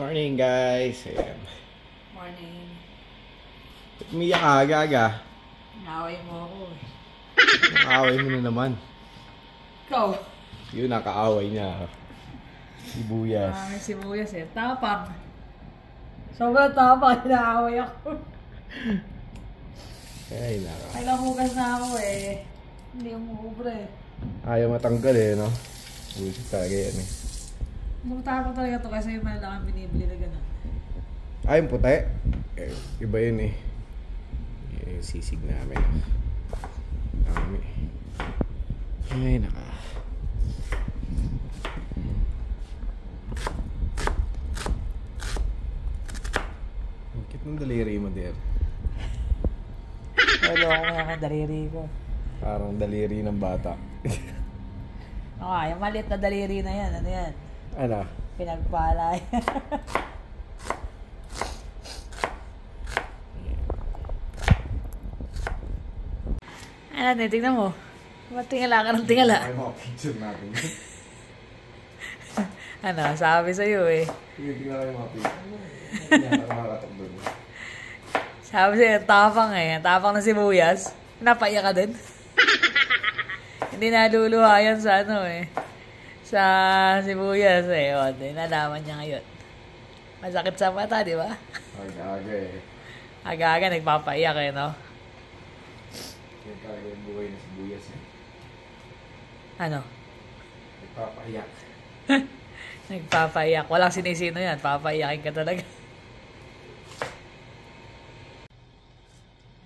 Morning guys. Ayan. Morning. Umiyak ka aga-aga. Nakaway mo ako eh. Nakaaway mo na naman. Ikaw? Yun, nakaaway niya. Sibuyas. Sibuyas eh. Tapang. Sobrang tapang. Nakaway ako. Ay, naka. Kailang hugas na ako eh. Hindi umuubra eh. Ayaw matanggal eh, no? Bullshit talaga yan eh. Magtapang talaga ito kasi yung malalaking binibili na gano'n. Ay, yung puti. Eh, iba yun eh. Yan yung sisig namin. Dami. Ay, naka. Ang cute ng daliri mo, dear. Wala ako na ang daliri ko. Parang daliri ng bata. Yung maliit na daliri na yan. Ano yan? Ano? Pinagpala. Ano, tingnan mo. Ba't tingala ka ng tingala? Ay, mga picture natin. Ano, sabi sa'yo eh. Sige, tingnan ko yung mga picture. Hindi na nakakatok doon. Sabi sa'yo, tapang eh. Tapang na sibuyas. Napaiyak ka din. Hindi naluluha yan sa ano eh. Sa sibuyas eh. O, nalaman niya ngayon. Masakit sa mata, di ba? Aga-aga eh. Aga-aga, nagpapaiyak eh, no? Yan talaga yung buhay na sibuyas eh. Ano? Nagpapahiyak. Nagpapaiyak. Walang sinisino yan. Papaiyakin ka talaga.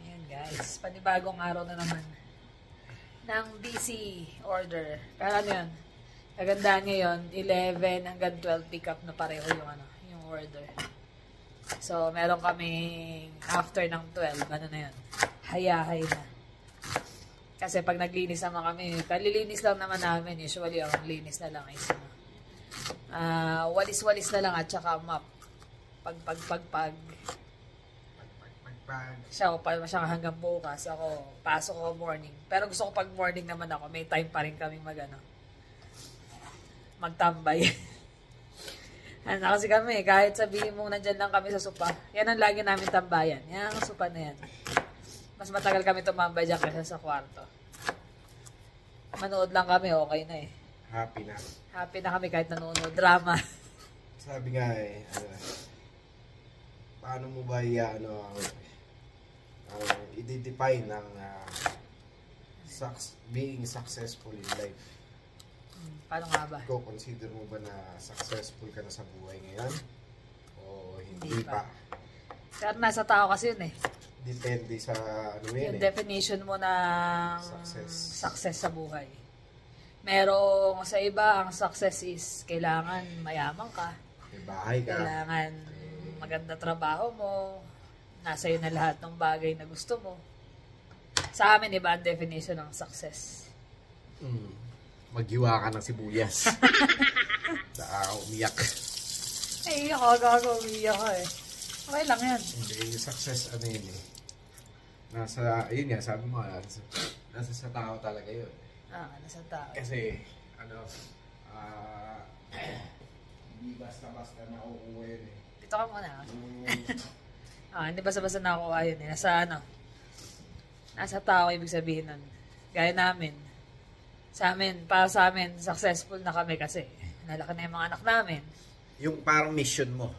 Ayan guys. Panibagong araw na naman. Ng BC order. Pero ano yan? Kagandaan ngayon, 11 hanggang 12 pick up na pareho yung order. So, meron kaming after ng 12, ano na yun? Hayahay na. Kasi pag naglinis naman kami, kalilinis lang naman namin. Usually, ang linis na lang is walis-walis na lang at saka map. Pag. Siya, pa siya hanggang bukas. Ako, pasok ko morning. Pero gusto ko pag morning naman ako, may time pa rin kami magtambay. Ano kasi kami, kahit sabihin mo nandyan lang kami sa sopa, yan ang lagi namin tambayan. Yan ang sopa na yan. Mas matagal kami tumambay dyan kaysa sa kwarto. Manood lang kami, okay na eh. Happy na. Happy na kami kahit nanonood. Drama. Sabi nga eh, paano mo ba i-define ng being successful in life? Paano nga ba? Ikaw, consider mo ba na successful ka na sa buhay ngayon? O hindi pa? Pero nasa tao kasi yun eh. Depende sa yung definition mo ng success sa buhay. Merong sa iba, ang success is kailangan mayaman ka. May bahay ka. Kailangan maganda trabaho mo. Nasa iyo na lahat ng bagay na gusto mo. Sa amin, iba ang definition ng success. Maghiwa ka ng sibuyas. Umiyak. Eh, gago, umiyak ka eh. Okay lang yan. Hindi, yung success, ano yun eh. Nasa, yun nga, sabi mo, nasa sa tao talaga yun. Nasa tao. Kasi, hindi basta-basta nakukuha yun eh. Dito ka muna. Hindi basta-basta nakukuha yun eh. Nasa tao, ibig sabihin nun. Gaya namin. Para sa amin, successful na kami kasi nalaki na yung mga anak namin. Yung parang mission mo.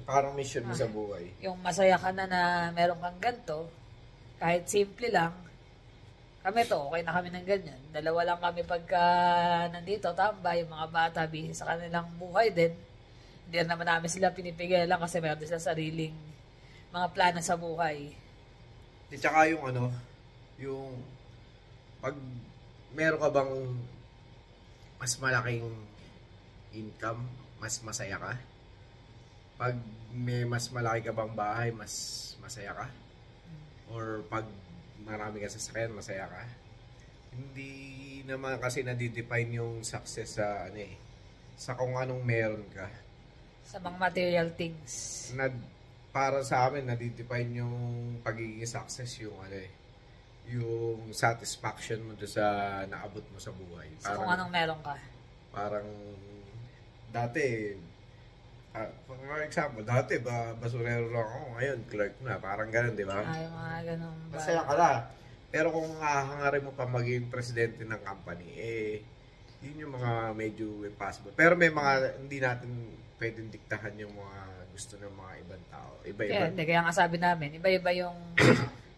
Parang mission mo sa buhay. Yung masaya ka na meron kang ganito, kahit simple lang, kami okay na kami ng ganyan. Dalawa lang kami pagka nandito, tambay, yung mga bata, busy sa kanilang buhay din. Hindi naman namin sila pinipigilan kasi meron din sila sariling mga plano sa buhay. At saka yung yung pag meron ka bang mas malaking income, mas masaya ka? Pag may mas malaki ka bang bahay, mas masaya ka? Or pag marami ka sasakyan, masaya ka? Hindi naman kasi nadidefine yung success sa sa kung anong meron ka. Sa mga material things. Para sa amin, nadidefine yung pagiging success yung yung satisfaction mo doon sa naabot mo sa buhay. Sa kung anong meron ka. Parang dati For example, dati basurero lang ako, ngayon clerk na, parang ganun, di ba? Yung mga ganun ba? Masaya ka na. Pero kung hahangarin mo pa maging presidente ng company, yun yung mga medyo impossible. Pero may mga hindi natin pwedeng diktahan yung mga gusto ng mga ibang tao. Iba-iba. Kaya nga sabi namin, iba-iba yung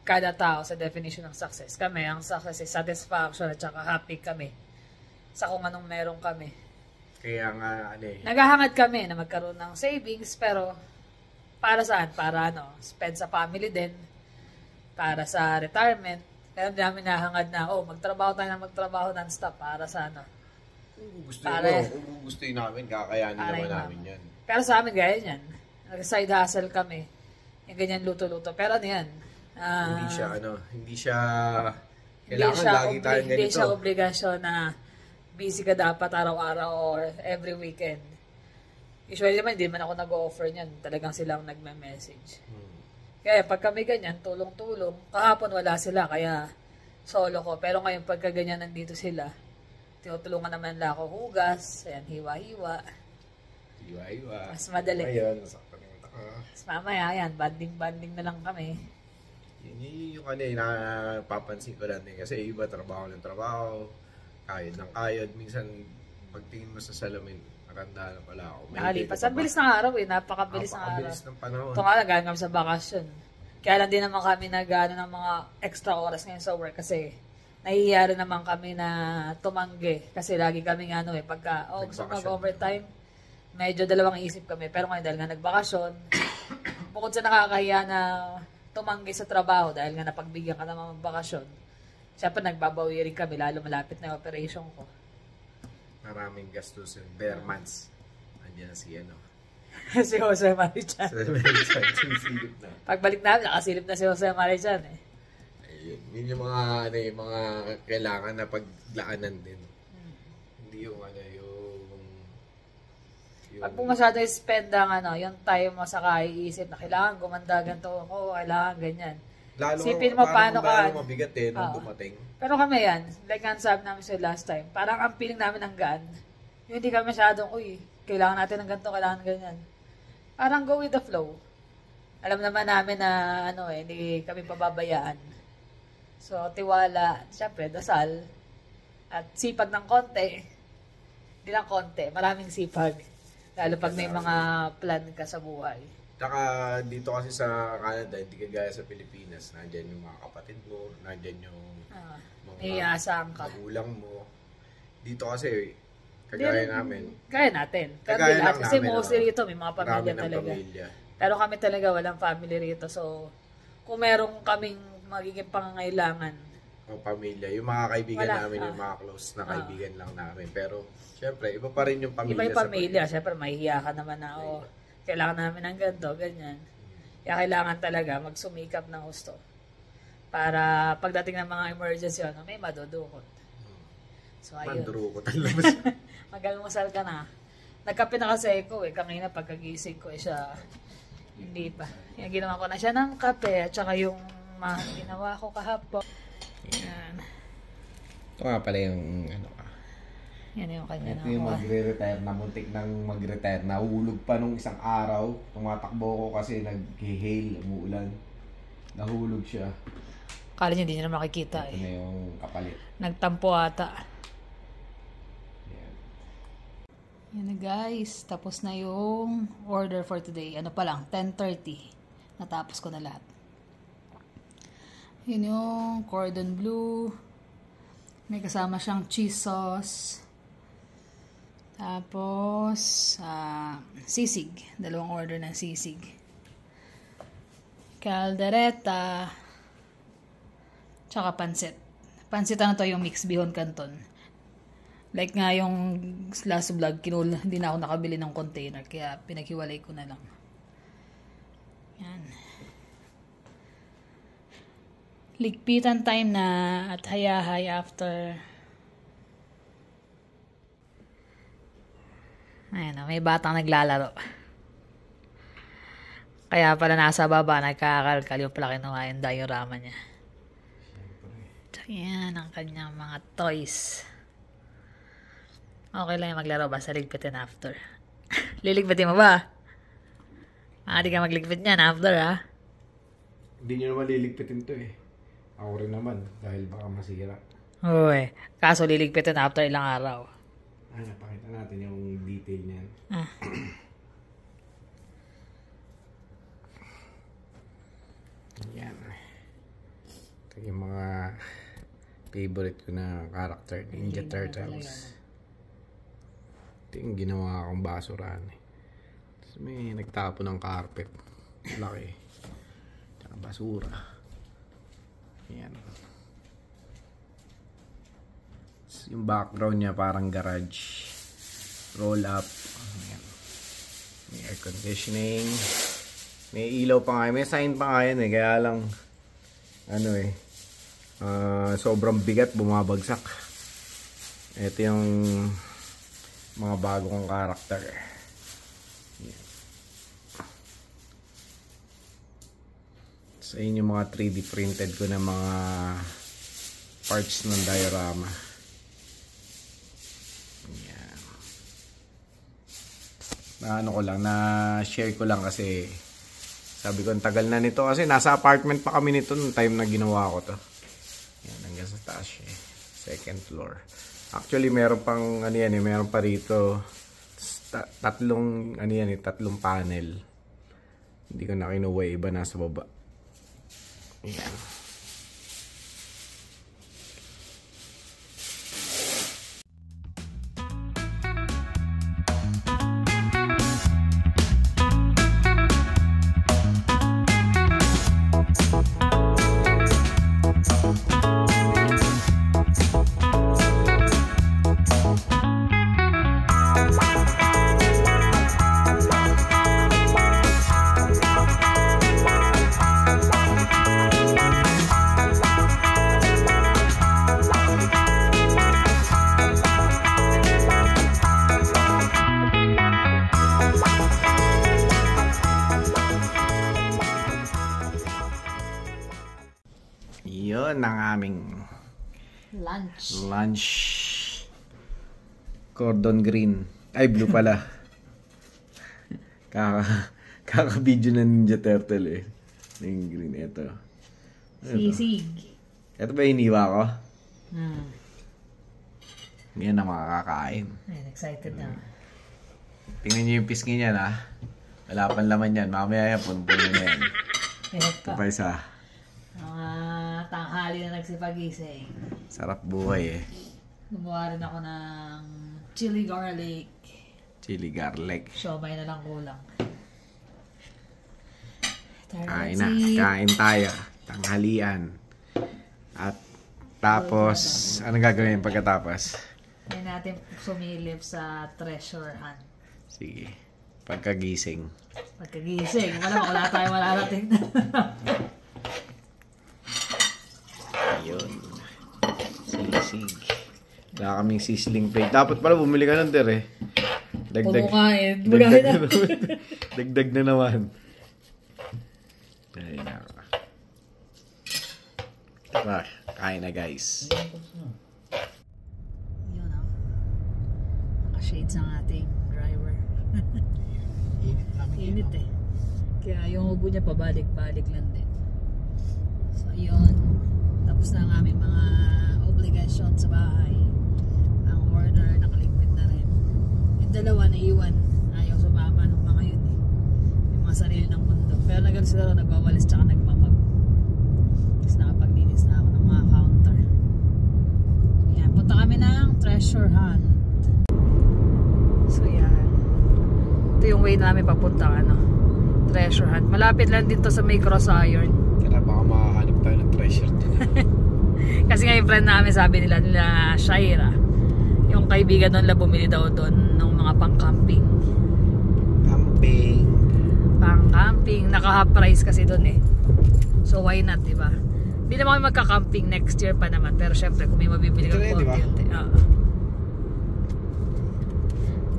kada tao sa definition ng success. Kami, ang success is satisfaction at saka happy kami sa kung anong meron kami. Kaya nga, naghahangad kami na magkaroon ng savings, pero para saan? Para spend sa family din, para sa retirement. Kaya hindi namin nahangad na, magtrabaho tayo na magtrabaho non-stop para sa Kung gustuin namin, kakayanin naman namin yan. Pero sa amin, gaya yan. Nag-side hustle kami. Yung ganyan luto-luto. Pero yan? Hindi siya kailangan lagi tayong ganito. Hindi siya obligasyon na busy ka dapat araw-araw or every weekend. Usually naman, hindi man ako nag-offer niyan. Talagang silang nagme-message. Kaya pag kami ganyan, tulong-tulong. Kahapon wala sila, kaya solo ko. Pero ngayon, pagka ganyan nandito sila, tinutulungan naman nila ako hugas. Ayan, hiwa-hiwa. Mas madali. Ngayon, nasaktan yung taka. Mas mamaya, ayan, banding-banding na lang kami. Yun yung napapansin ko lang kasi iba trabaho ng trabaho, kayod ng kayod. Minsan, pagtingin mo sa salamin, nakanda na pala ako. Nakalipas. Ang bilis ng araw napakabilis ng araw. Napakabilis ng panahon. Ito nga, nagagawin kami sa bakasyon. Kaya lang din naman kami nag-ano ng mga extra oras ngayon sa work kasi nahihiya rin naman kami na tumanggi. Kasi lagi kami pagka gusto mag-overtime, medyo dalawang isip kami. Pero ngayon dahil nga nagbakasyon, bukod sa nakakahiya na tumanggi sa trabaho dahil nga napagbigyan ka naman magbakasyon, siyempre nagbabawi rin kami lalo malapit na yung operation ko. Maraming gastos yung bare months. Andiyan si si Jose Marichan. Sumisilip na. Pagbalik namin, nakasilip na si Jose Marichan Ayun. Yun yung mga kailangan na paglaanan din. Hindi yung pag po masyado spend ang yung time mo sa kaiisip na kailangan gumanda ganito ako, kailangan ganyan. Lalo, sipin mo paano ka. Mabigat nung dumating. Pero kami yan, like nga sabi namin sa last time, parang ang feeling namin ng gaan, yung hindi kami masyadong, kailangan natin ng ganito, kailangan ganyan. Parang go with the flow. Alam naman namin na hindi kami pababayaan. So, tiwala, syempre, dasal, at sipag ng konti. Hindi lang konti, maraming sipag. Lalo pag may mga plan ka sa buhay. Tsaka dito kasi sa Canada, hindi kagaya sa Pilipinas. Nandyan yung mga kapatid mo, nandyan yung mga magulang mo. Dito kasi, kagaya namin. Kaya natin. Kagaya lang kasi namin. Kasi mostly rito, may mga pamilya talaga. Pero kami talaga walang family rito. So, kung merong kaming magiging pangangailangan. O pamilya. Yung mga kaibigan namin, yung mga close na kaibigan lang namin. Pero, syempre, iba pa rin yung pamilya. Iba yung pamilya. Syempre, mahihiya ka naman na, kailangan namin ng ganito, ganyan. Kaya kailangan talaga magsumikap ng gusto. Para pagdating ng mga emergency, may madudukot. So, ayun. Madudukot ang labas. Mag-almusal ka na. Nagkape na kasi ako kanina pagkagising ko siya, hindi pa. Yung ginawa ko na siya ng kape at saka yung ginawa ko kahapon. Yan. Ito nga pala yung yan yung kanya na. Ito yung magre-retire na, muntik nang mag-retire. Nahulog pa nung isang araw. Tumatakbo ko kasi nag-hail, umuulan. Nahulog siya. Kala niya hindi niya na makikita Ito na yung kapalit. Nagtampo ata. Yan na guys, tapos na yung order for today. Ano pa lang, 10:30. Natapos ko na lahat. Yun yung cordon bleu. May kasama siyang cheese sauce. Tapos, sisig. Dalawang order ng sisig. Caldereta. Tsaka pansit. Pansit to yung mixed bihon canton. Like nga yung last vlog, hindi na ako nakabili ng container. Kaya pinaghiwalay ko na lang. Yan. Ligpitan time na at hayahay after. Ayan, may batang naglalaro. Kaya pala nasa baba, nagkakalkal yung pala kinuha yung diorama niya. Yan ang kanyang mga toys. Okay lang yung maglaro basta ligpitin after. Liligpitin mo ba? Di ka magligpit niyan after, ha? Hindi nyo naman liligpitin to eh. Ako rin naman, dahil baka masira. Uy, kaso liligpitin after ilang araw. Napakita natin yung detail niyan. Yan. Ito yung mga favorite ko na character, Ninja Turtles. Ito yung ginawa akong basurahan eh. Tapos may nagtapo ng carpet. Laki. Tsaka basura. Yan. Yung background niya parang garage. Roll up. Ayan. May air conditioning. May ilaw pa nga. May sign pa nga yan eh. Kaya lang ano eh. Sobrang bigat, bumabagsak. Ito yung mga bago kong karakter. Ayan. So yun yung mga 3D printed ko na mga parts ng diorama. Ano ko lang, na-share ko lang kasi sabi ko, ang tagal na nito kasi nasa apartment pa kami nito nung time na ginawa ko to. Yan, hanggang sa taas siya. Second floor. Actually, meron pang, ano yan eh, meron pa rito tatlong, ano yan eh, tatlong panel. Hindi ko na kinuha, iba nasa baba. Yan. Yun ang aming lunch. Cordon green. Ay, blue pala. Kaka-video na Ninja Turtle eh. Yung green. Ito. Sisig. Ito ba hiniwa ko? Yan na makakakain. Ayun, excited na. Tingnan nyo yung pisngi niyan ha. Wala pang laman yan. Mamaya yan, puno-puno na yan. Ito pa isa. Tanghali na nagsipagising. Sarap buhay eh. Gumawa rin ako ng chili garlic. Chili garlic. Siomay na lang kulang. Kain na. Kain tayo. Tanghalian. At tapos, ano gagawin pagkatapos? Hindi natin sumilip sa treasure hunt. Sige. Pagkagising. Pagkagising. Wala tayong malarating na. Ayun. Sisig. Wala kaming sizzling plate. Dapat pala bumili ka ng eh. Dagdag. Dagdag na naman. Ay, naka. Tara, kain na guys. Yun o. Naka-shades ang ating driver. Init eh. Kaya yung ubo niya pabalik-balik lang din. So yun. Tapos na ang aming mga obligasyon sa bahay. Ang order, nakaligpit na rin. Yung dalawa na iwan. Ayaw sumama ng mga yun eh. Yung mga sarili ng mundo. Pero nagano sila nagwawalis tsaka nagmamag. Tapos nakapaglinis na ako ng mga counter. Yan. Punta kami ng treasure hunt. So yan. Ito yung way namin papunta treasure hunt. Malapit lang din to sa may cross iron. Kaya baka makahanap tayo ng treasure din. Kasi nga yung friend namin sabi nila Shaira, yung kaibigan nila bumili daw doon ng mga pang-camping. Pang-camping. Naka-half price kasi doon eh. So why not, diba? Hindi naman kami magka-camping next year pa naman. Pero syempre kung may mabibili ka po, diba?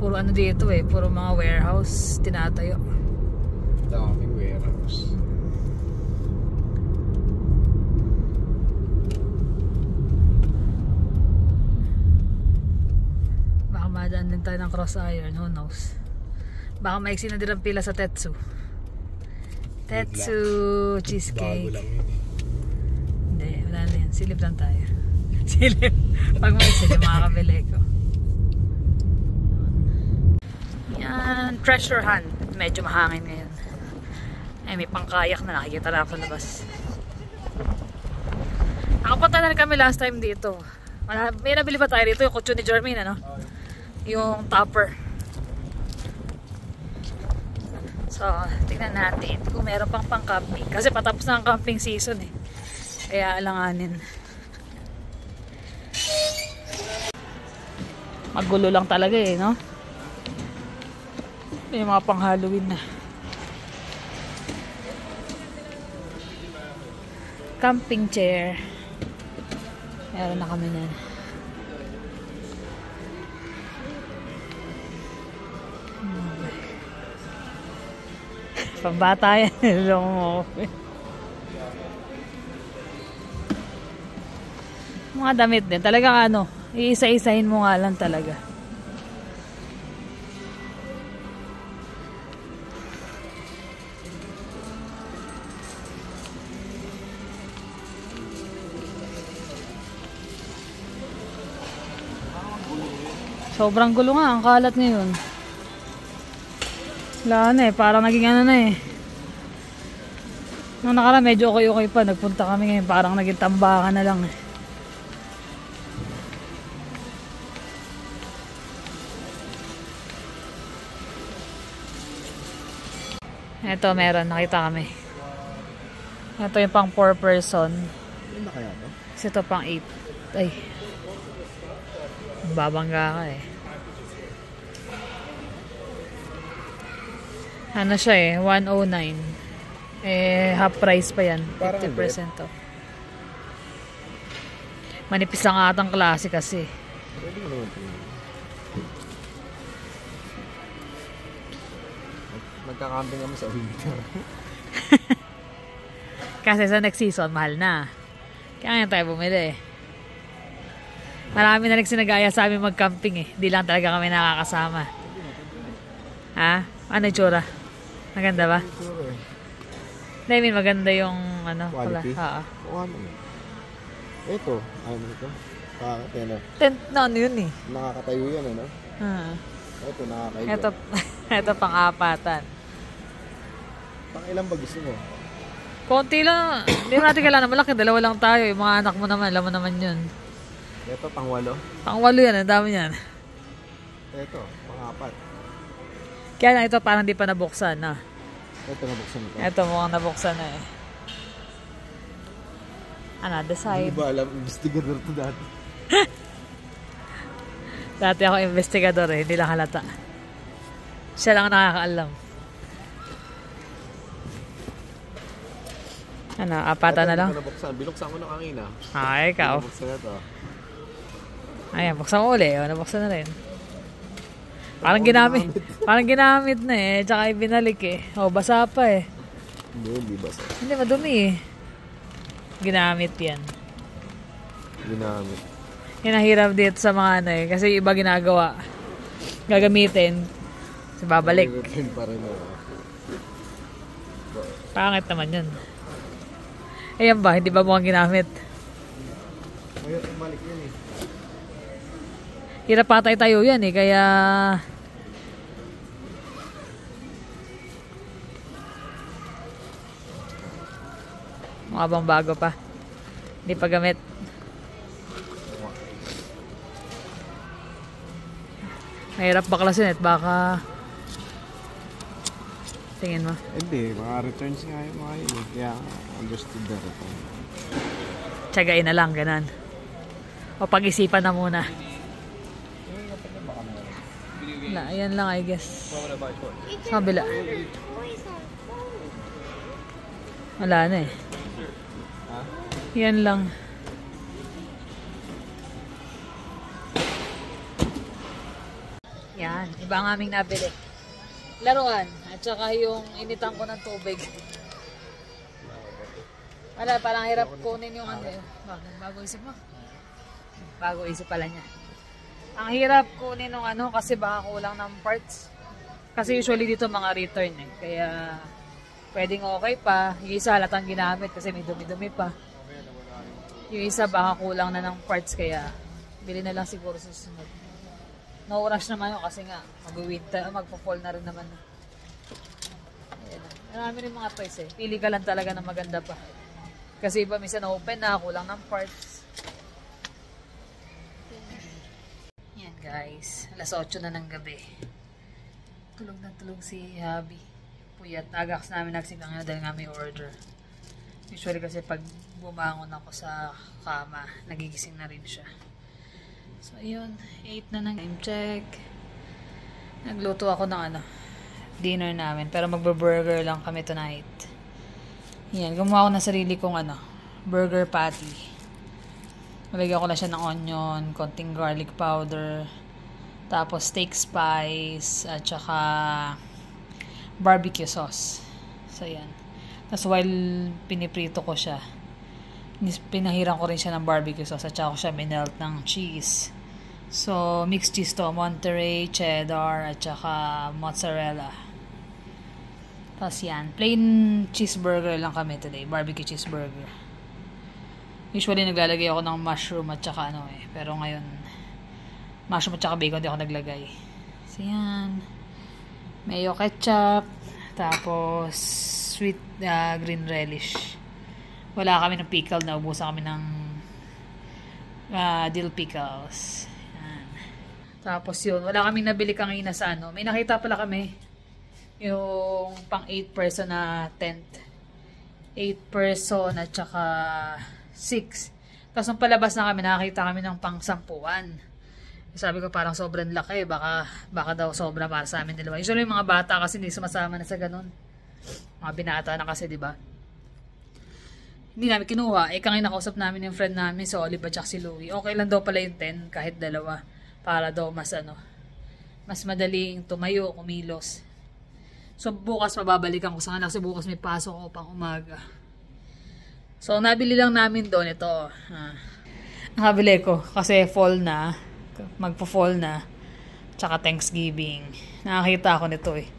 Puro ano dito eh. Puro mga warehouse tinatayo. Daming warehouse. Baka madaan din tayo ng cross iron. Who knows? Baka maiksi na din ang pila sa Tetsu. Tetsu Bago cheesecake. lang yun eh. Hindi, wala na yan. Silip lang tayo. Silip. Pag may silip, makakabili ko. Yan, treasure hunt. Medyo mahangin ngayon. Ay, may pangkayak na nakikita na ako sa labas. Nakapunta na rin kami last time dito. May nabili pa tayo dito, yung kutso ni Jermaine, ano? Yung topper. So, tingnan natin kung meron pang camping. Kasi patapos na ang camping season eh. Kaya alanganin. Magulo lang talaga eh, no? May mga pang Halloween na. Camping chair. Meron na kami yan. Pambata yan. Mga damit din. Talagang ano, iisa-isahin mo nga lang talaga. Sobrang gulo nga, ang kalat ngayon. Wala na eh, parang naging ano na eh. Nung nakaraan medyo okay pa, nagpunta kami ngayon, parang naging tambakan na lang eh. Ito meron, nakita kami. Ito yung pang 4 person. Ano na kaya to? Kasi ito pang 8. Ay. Babangga ka eh. Ano siya eh, 109. Eh, half price pa yan. 50% off. Manipis lang atang klase kasi. Pwede mo naman ito. Magkakamping kami sa winter. Kasi sa next season, mahal na. Kaya nga tayo bumili eh. Marami na nagsinagaya sa amin mag-camping eh. Di lang talaga kami nakakasama. Ha? Ano yung tsura? Maganda ba? I mean, maganda yung ano. Quality? Oo. O ano? Ito. Ano ito? Ano? Tent na ano yun eh. Nakakatayo yan ano? Ito nakakaiga. Ito pang-apatan. Pang ilan ba gusto mo? Konti lang. Hindi natin kailangan malaki. Dalawa lang tayo. Yung mga anak mo naman. Alam mo naman yun. Ito pang 8. Pang 8 yan. Ang dami yan. Ito pang 4. Kaya lang ito parang di pa nabuksan na. Ito nabuksan ito. Ito mukhang nabuksan na eh. Ano, the side. Hindi ba alam, investigador to dati. Dati ako investigador eh, hindi lang halata. Siya lang nakakaalam. Ano, apata na lang? Binuksan ko na kanina. Ay, ikaw. Binuksan na to. Ayan, buksan ko uli. O, nabuksan na rin. Parang ginamit na eh. Tsaka ibinalik eh. O, basa pa eh. Hindi basa. Hindi, madumi eh. Ginamit yan. Ginamit. Yan ang hirap dito sa mga ano eh. Kasi iba ginagawa. Gagamitin. Kasi babalik. Return pa rin ako. Pangit naman yun. Ayan ba? Hindi ba mukhang ginamit? Ngayon, balik yun eh. Hirap patay tayo yan eh. Kaya... mukha bang bago pa? Hindi pa gamit. Mahirap baklasin at baka... tingin mo. Hindi, mga returns nga yung mga yun eh. Kaya understood na rin. Tiyagain na lang, ganun. O pag-isipan na muna. Wala, ayan lang I guess. Sa kabila. Wala na eh. Yan lang. Yan, iba ang aming nabili. Laruan, at saka yung initan ko ng tubig. Wala, parang hirap kunin yung ano. Bago isip mo? Bago isip pala niya. Ang hirap kunin ng ano kasi baka kulang ng parts. Kasi usually dito mga return eh. Kaya pwedeng okay pa. Yung isa halatang ginamit kasi may dumi-dumi pa. Yung isa baka kulang na ng parts kaya bili na lang siguro susunod. No rush naman yun kasi nga mag-winter, magpo-fall na rin naman. Ayan. Marami rin mga toys eh. Pili ka lang talaga ng maganda pa. Kasi iba minsan open na, kulang ng parts. Yan guys, alas 8 na ng gabi. Tulog na tulog si Habi. Puyat, agax namin nagsikang na dahil nga may order. Usually kasi pag bumangon ako sa kama, nagigising na rin siya. So ayun, 8 na ng time check. Nagluto ako ng dinner namin. Pero magbe-burger lang kami tonight. Yan, gumawa ako ng sarili kong burger patty. Nalagyan ko na siya ng onion, konting garlic powder, tapos steak spice, at saka barbecue sauce. So yan. Tapos while piniprito ko siya, pinahiran ko rin siya ng barbecue sauce at saka ko siya minelt ng cheese. So, mixed cheese to. Monterey, cheddar, at saka mozzarella. Tapos yan. Plain cheeseburger lang kami today. Barbecue cheeseburger. Usually, naglalagay ako ng mushroom at saka Pero ngayon, mushroom at saka bacon di ako naglagay. So, yan. Mayo ketchup. Tapos, sweet green relish. Wala kami ng pickle. Naubusan kami ng dill pickles. Yan. Tapos yun, wala kaming nabili kanina sa May nakita pala kami. Yung pang 8 person na tent. 8 person at saka 6. Tapos nung palabas na kami, nakakita kami ng pang 10-an. Sabi ko parang sobrang laki. Baka daw sobra para sa amin dalawa. Usually yung mga bata kasi hindi sumasama na sa ganun. Mga binata na kasi, di ba? Hindi namin kinuha. Kaya nakausap namin yung friend namin, si Olive at si Louie. Okay lang daw pala yung 10 kahit dalawa. Para daw mas mas madaling tumayo, kumilos. So bukas mababalikan ko sa kanila kasi bukas may pasok ako pang umaga. So nabili lang namin doon ito. Nakabili ko kasi fall na. Magpo-fall na. Tsaka Thanksgiving. Nakakita ako nito eh.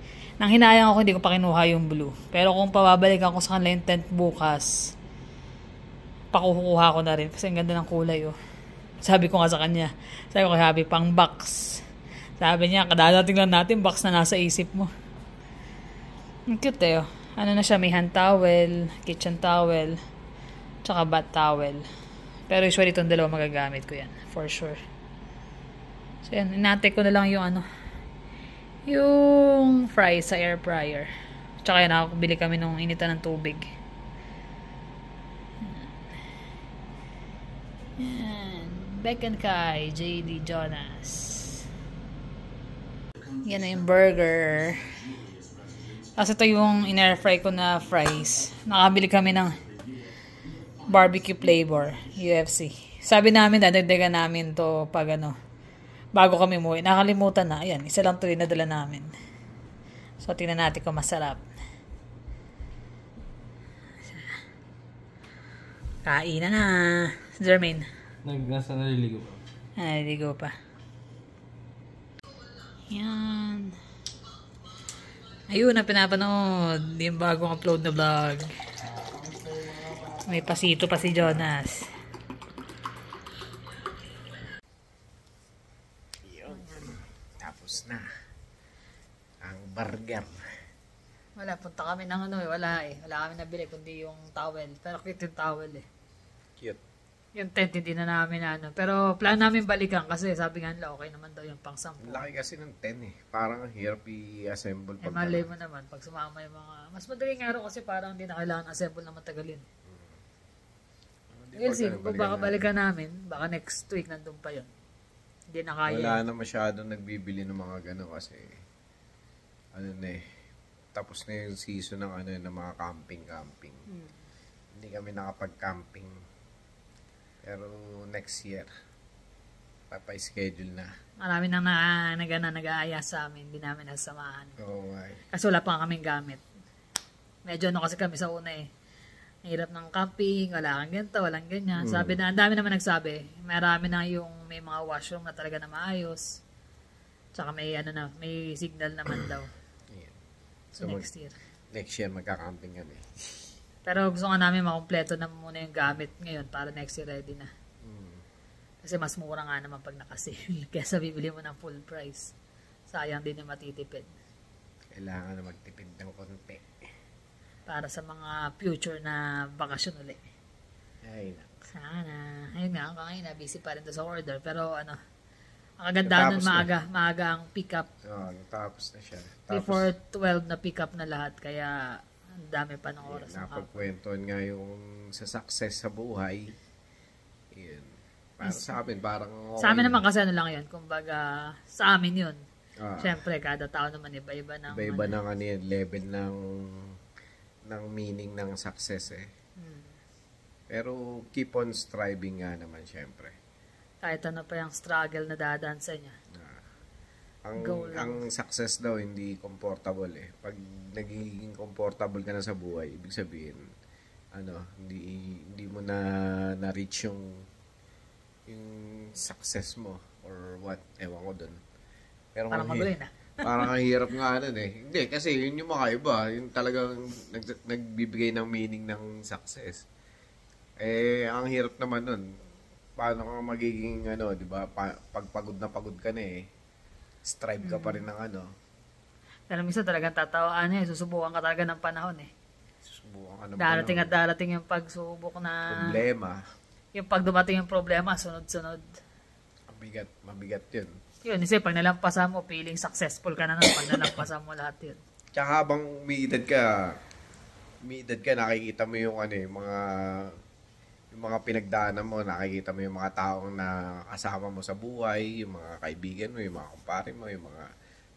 Nang hinayang ako, hindi ko pa kinuha yung blue. Pero kung pababalikan ko sa kanila yung tent bukas, pakukuha ko na rin kasi ang ganda ng kulay oh. Sabi ko nga sa kanya, sabi ko kay Habi, pang box. Sabi niya, kadadating lang natin, box na nasa isip mo. Ang cute eh oh. Ano na siya, may hand towel, kitchen towel, tsaka bath towel. Pero usually itong dalawa magagamit ko yan, for sure. So yan, inatay ko na lang yung yung fries sa air fryer. Tsaka yan, nakakabili kami nung initan ng tubig. Yan. Bacon Kai, JD Jonas. Yan na yung burger. Kasi ito yung in-air fry ko na fries. Nakabili kami ng barbecue flavor, UFC. Sabi namin, dadagdagan namin to pag bago kami umuwi. Nakalimutan na. Ayan, isa lang to yung nadala namin. So, tingnan natin kung masarap. Kain na. Jermaine. Nasa naliligo pa. Naliligo pa. Yan. Ayun, na pinapanood. Yung bagong upload na vlog. May pasito pa si Jonas. Yun. Tapos na. Ang burger. Wala, punta kami ng wala eh. Wala kami nabili kundi yung towel. Pero cute yung towel eh. Cute. Yung tent hindi na namin Pero plan namin balikan kasi sabi nga nila okay naman daw yung pang 10. Ang laki kasi ng 10 eh. Parang hirap i-assemble. Malay mo naman pag sumama yung mga... Mas madaling araw kasi parang hindi na kailangan assemble na matagalin. We'll see. Kung baka balikan namin, baka next week nandun pa yun. Hindi na kaya. Wala na masyadong nagbibili ng mga gano'n kasi tapos na yung season ng ng mga camping. Hindi kami nakapag-camping. Pero next year, schedule na. Marami nang nag-aaya sa amin. Hindi namin nasamahan. Oo, kasi wala pa kaming gamit. Medyo kasi kami sa una eh. Hirap ng camping, wala kang ganito, walang ganyan. Sabi na, ang dami naman nagsabi. Marami na yung may mga washroom na talaga na maayos. Tsaka may may signal naman daw. Yeah. So next year. next year magka-camping kami. Pero gusto nga namin makumpleto na muna yung gamit ngayon para next year ready na. Kasi mas mura nga naman pag nakasale. Kesa bibili mo ng full price. Sayang din yung matitipid. Kailangan na magtipid ng konti. Para sa mga future na bakasyon ulit. Ay, nak. Sana. Ayun nga, hanggang ngayon na busy pa rin to sa order. Pero ano, ang kagandahan nun maaga ang pick up. Oo, natapos na siya. Before 12 na pick up na lahat. Kaya ang dami pa ng oras. Napagkwentuhan nga yung sa success sa buhay. Yun. Para sa amin, parang okay. Sa amin naman kasi ano lang yun. Kumbaga, sa amin yun. Ah. Siyempre, kada tao naman iba-iba ng... Iba-iba ng ano yun, level ng meaning ng success eh. Pero keep on striving nga naman siyempre. Kahit ano pa yung struggle na dadaan sa niya. Ang success daw hindi comfortable eh. Pag nagiging comfortable ka na sa buhay, ibig sabihin hindi mo na reach yung success mo or what, ewan ko dun. Pero parang maguloy na. Parang ang hirap nga nun eh. Hindi, kasi yun yung mga iba. Yung talagang nagbibigay ng meaning ng success. Ang hirap naman nun. Paano ka magiging, di ba, pag pagod na pagod ka na eh. Strive ka pa rin ng Pero minsan talagang tatawaan susubukan ka talaga ng panahon eh. Susubukan ka ng darating panahon. At darating yung pagsubok na... Problema. Yung pag dumating yung problema, sunod-sunod. Mabigat yun. Yun, kasi pag nalampasan mo, feeling successful ka na pag nalampasan mo lahat yun. Tsaka habang umiidad ka, nakikita mo yung yung mga pinagdaanan mo, nakikita mo yung mga taong na kasama mo sa buhay, yung mga kaibigan mo, yung mga kumpare mo, yung mga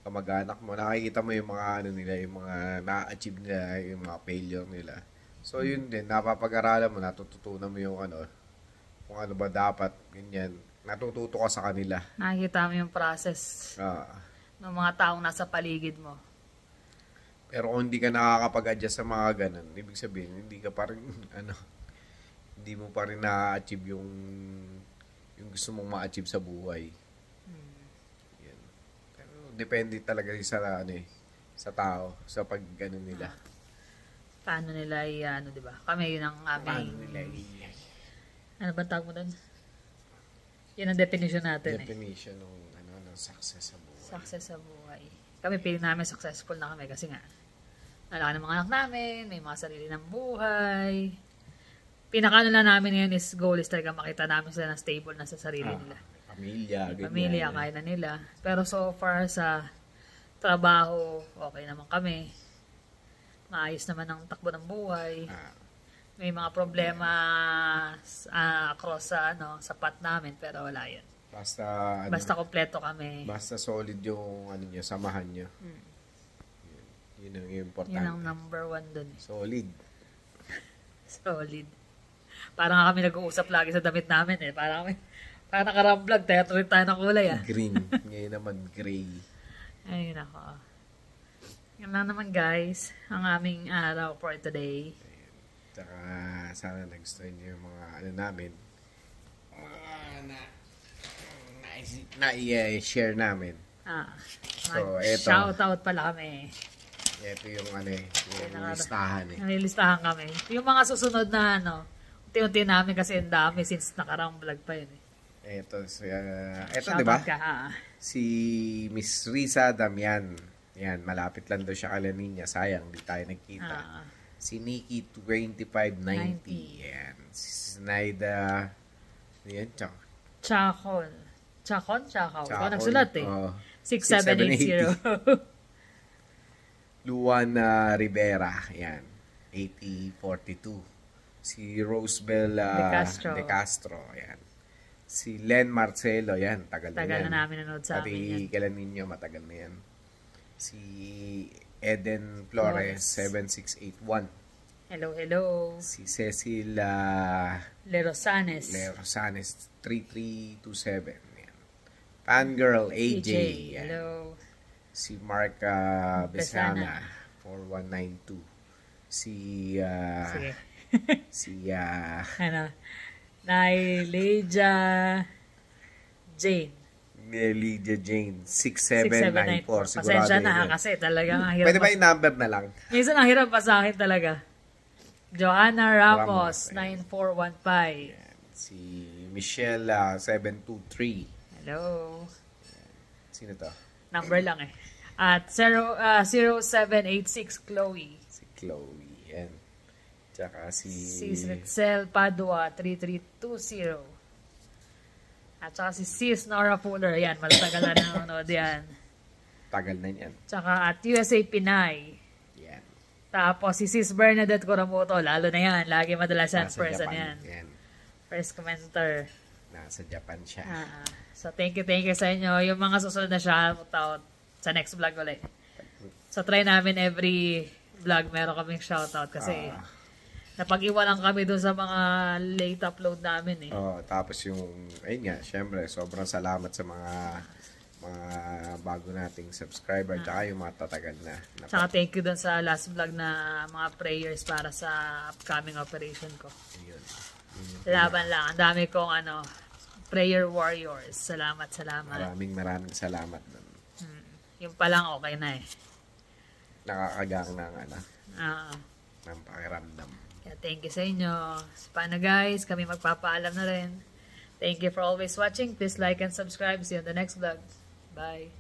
kamag-anak mo, nakikita mo yung mga nila, yung mga na-achieve nila, yung mga failure nila. So yun din, napapag-aralan mo, natututunan mo yung kung ano ba dapat, ganyan. Natututo ka sa kanila. Nakikita mo yung process ng mga taong nasa paligid mo. Pero kung hindi ka nakakapag-adjust sa mga ganun, ibig sabihin, hindi ka pa rin, hindi mo pa rin na-achieve yung gusto mong ma-achieve sa buhay. Yan. Pero depende talaga sa tao, sa pag-ano nila. Paano nila di ba? Kami yun ang aming... Paano nila ano ba tawag mo doon? Yun ang definition natin definition ng success sa buhay. Success sa buhay. Kami piling namin successful na kami kasi nga lalaki ng mga anak namin, may mga sarili ng buhay. Pinaka na namin ngayon goal is talaga makita namin sila na stable na sa sarili nila. Pamilya, kaya na nila. Pero so far sa trabaho, okay naman kami. Maayos naman ang takbo ng buhay. May mga problema across sa path namin, pero wala yun. Basta kompleto kami. Basta solid yung samahan nyo. Yun ang importante. Yun ang number 1 dun. Solid. Parang kami nag-uusap lagi sa damit namin eh. Parang nakaramblog, tayo tayo ng kulay Green. Ngayon naman gray. Ay, nako. Yan lang naman guys, ang aming araw for today. Saka sana nagustuhan niyo yung mga namin. Na-share namin. So, shoutout pala kami. Ito yung yung listahan eh. Nililistahan kami. Yung mga susunod na unti-unti namin kasi ang dami since nakarang vlog pa yun eh. Ito di ba? Si Miss Risa Damian. Yan, malapit lang daw siya kala niya. Sayang, di tayo nagkita. Si Nikki 2590. Yan. Si Snaida. Yan, Chacon. Ikaw nagsulat eh. 6780. Luana Rivera. Yan. 8042. Si Rosebel De Castro. Yan. Si Len Marcelo. Yan. Tagal na namin nanood sa amin yan. Kailan ninyo, matagal na yan. Si Eden Flores, 7681. Hello. Si Cecil Lerosanes, 3327. Yan. Fangirl AJ. Yan. Hello. Si Mark Besana, 4192. Si Naileja Jane. ni Lydia Jane. 6794. 6794. Sigurado Pasensya yun na yun. kasi talagang ang hirap. Pwede ba yung number na lang? Minsan ang hirap pa sa akin talaga. Joanna Ramos, Ramos, 9415. Yan. Si Michelle 723. Hello. Sino to? Number lang eh. At 0786 Chloe. Si Chloe. Yan. Tsaka si... Sis Ritzel Padua, 3320. At saka si Sis Nora Fuller. Yan, malatagal na nanonood yan. Tagal na yan. Tsaka at USA Pinay. Yan. Tapos si Sis Bernadette Coramoto. Lalo na yan. Lagi madalas yan. Nasa Person Japan. yan. Yan. First commenter. Nasa Japan siya. So, thank you sa inyo. Yung mga susunod na shoutout sa next vlog ulit. So, try namin every vlog meron kaming shoutout kasi napag-iwanan kami doon sa mga late upload namin eh. Tapos yung, ayun nga, syempre, sobrang salamat sa mga bago nating subscriber tsaka yung mga tatagal na. Tsaka thank you doon sa last vlog na mga prayers para sa upcoming operation ko. Yun. Laban lang. Ang dami kong prayer warriors. Salamat. Maraming salamat doon. Yung pa lang okay na eh. Nakakagang ng ng pakiramdam. Kaya thank you sa inyo. So, paano guys? Kami magpapaalam na rin. Thank you for always watching. Please like and subscribe. See you on the next vlog. Bye.